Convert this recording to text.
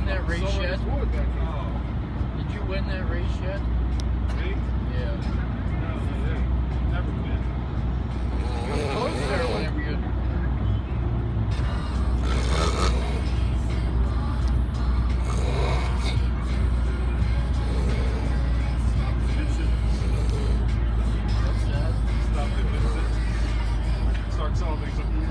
win that race So yet? much wood back there. Oh, Did you win that race yet? Me? Yeah. No, they never win. Come close there whenever you. Vincent, What's that? stop it, Vincent. Start solving something.